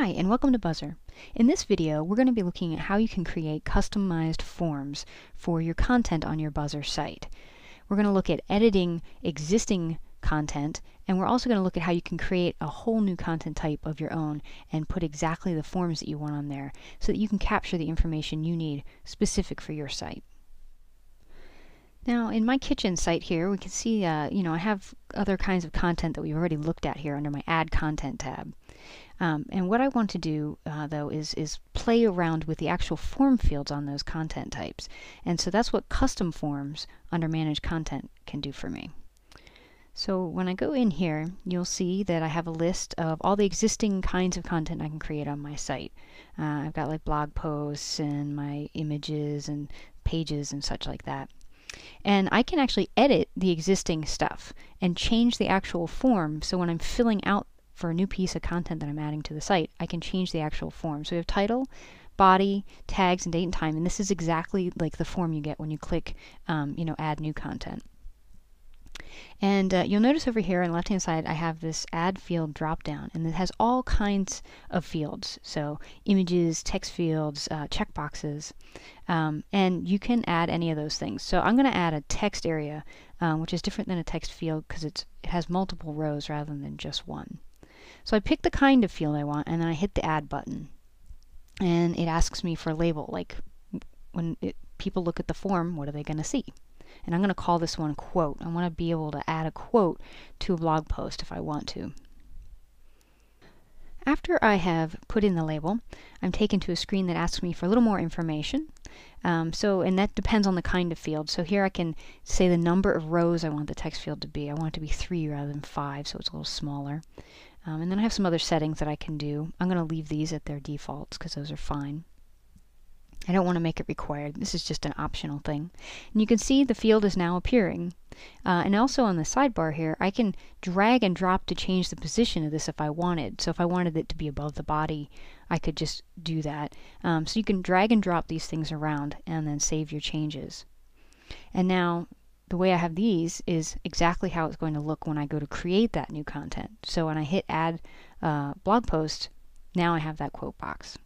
Hi, and welcome to Buzzer. In this video, we're going to be looking at how you can create customized forms for your content on your Buzzer site. We're going to look at editing existing content, and we're also going to look at how you can create a whole new content type of your own and put exactly the forms that you want on there so that you can capture the information you need specific for your site. Now, in my kitchen site here, we can see, I have other kinds of content that we've already looked at here under my Add Content tab. And what I want to do, though, is play around with the actual form fields on those content types. And so that's what custom forms under Manage Content can do for me. So when I go in here, you'll see that I have a list of all the existing kinds of content I can create on my site. I've got like blog posts and my images and pages and such like that. And I can actually edit the existing stuff and change the actual form. So when I'm filling out for a new piece of content that I'm adding to the site, I can change the actual form. So we have title, body, tags, and date and time. And this is exactly like the form you get when you click, add new content. And you'll notice over here on the left-hand side, I have this add field drop-down, and it has all kinds of fields. So images, text fields, checkboxes, and you can add any of those things. So I'm going to add a text area, which is different than a text field because it has multiple rows rather than just one. So I pick the kind of field I want, and then I hit the add button. And it asks me for a label, like when people look at the form, what are they going to see? And I'm going to call this one quote. I want to be able to add a quote to a blog post if I want to. After I have put in the label, I'm taken to a screen that asks me for a little more information. And that depends on the kind of field. So here I can say the number of rows I want the text field to be. I want it to be 3 rather than 5, so it's a little smaller. And then I have some other settings that I can do. I'm going to leave these at their defaults because those are fine. I don't want to make it required. This is just an optional thing. And you can see the field is now appearing. And also on the sidebar here, I can drag and drop to change the position of this if I wanted. So if I wanted it to be above the body, I could just do that. So you can drag and drop these things around and then save your changes. And now the way I have these is exactly how it's going to look when I go to create that new content. So when I hit add blog post, now I have that quote box.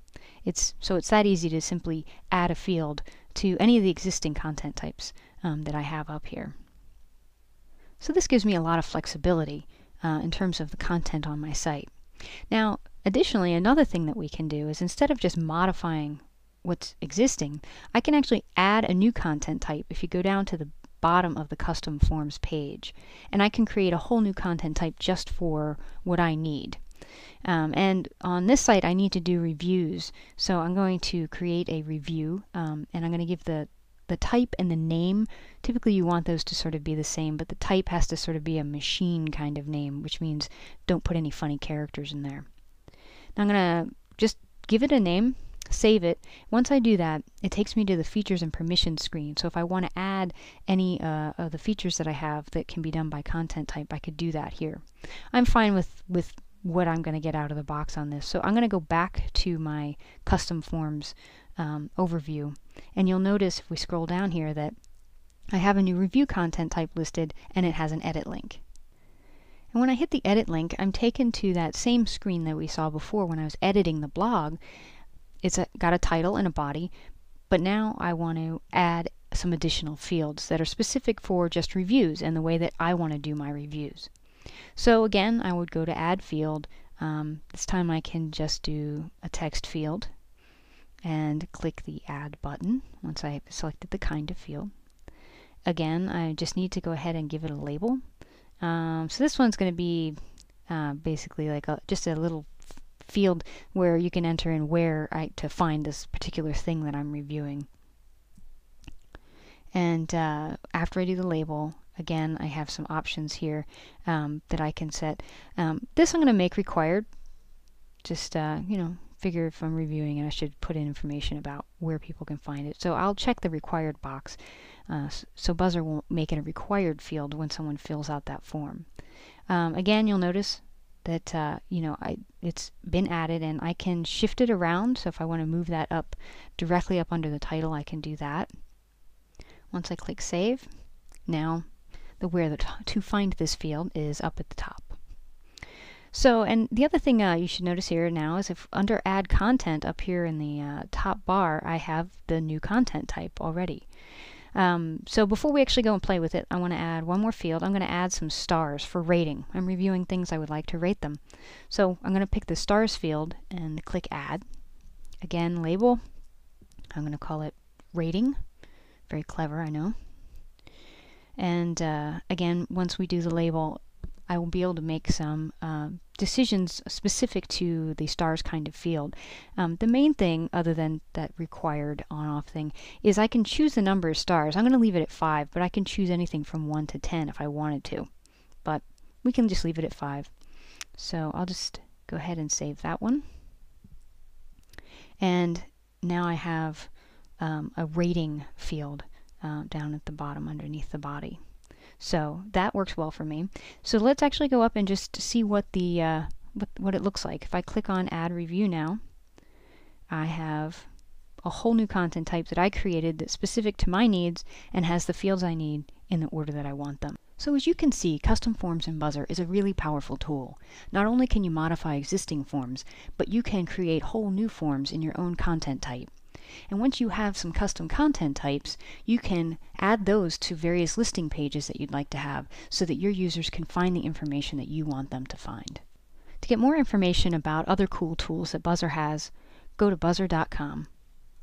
It's that easy to simply add a field to any of the existing content types that I have up here. So this gives me a lot of flexibility in terms of the content on my site. Now, additionally, another thing that we can do is instead of just modifying what's existing, I can actually add a new content type if you go down to the bottom of the custom forms page. And I can create a whole new content type just for what I need. And on this site, I need to do reviews. So I'm going to create a review, and I'm going to give the type and the name. Typically, you want those to sort of be the same, but the type has to sort of be a machine kind of name, which means don't put any funny characters in there. Now I'm going to just give it a name, save it. Once I do that, it takes me to the features and permissions screen. So if I want to add any of the features that I have that can be done by content type, I could do that here. I'm fine with what I'm going to get out of the box on this. So I'm going to go back to my custom forms overview, and you'll notice if we scroll down here that I have a new review content type listed, and it has an edit link. And when I hit the edit link, I'm taken to that same screen that we saw before when I was editing the blog. It's got a title and a body, but now I want to add some additional fields that are specific for just reviews and the way that I want to do my reviews. So again, I would go to add field. This time I can just do a text field and click the add button once I have selected the kind of field. Again, I just need to go ahead and give it a label. So this one's going to be basically like just a little field where you can enter in where to find this particular thing that I'm reviewing. And after I do the label, again, I have some options here that I can set. This I'm going to make required. Just, figure if I'm reviewing it, I should put in information about where people can find it. So I'll check the required box. So Buzzer won't make it a required field when someone fills out that form. Again, you'll notice that, it's been added, and I can shift it around. So if I want to move that up directly up under the title, I can do that. Once I click Save, now where to find this field is up at the top. So, and the other thing you should notice here now is if under Add Content up here in the top bar, I have the new content type already. So before we actually go and play with it, I want to add one more field. I'm going to add some stars for rating. I'm reviewing things I would like to rate them. So I'm going to pick the stars field and click Add. Again, label. I'm going to call it rating. Very clever, I know. And again, once we do the label, I will be able to make some decisions specific to the stars kind of field. The main thing, other than that required on-off thing, is I can choose the number of stars. I'm going to leave it at 5, but I can choose anything from 1 to 10 if I wanted to. But we can just leave it at 5. So I'll just go ahead and save that one. And now I have a rating field down at the bottom underneath the body. So that works well for me. So let's actually go up and just see what the what it looks like. If I click on Add Review now, I have a whole new content type that I created that's specific to my needs and has the fields I need in the order that I want them. So as you can see, Custom Forms in Buzzer is a really powerful tool. Not only can you modify existing forms, but you can create whole new forms in your own content type. And once you have some custom content types, you can add those to various listing pages that you'd like to have so that your users can find the information that you want them to find. To get more information about other cool tools that Buzzer has, go to buzzer.com.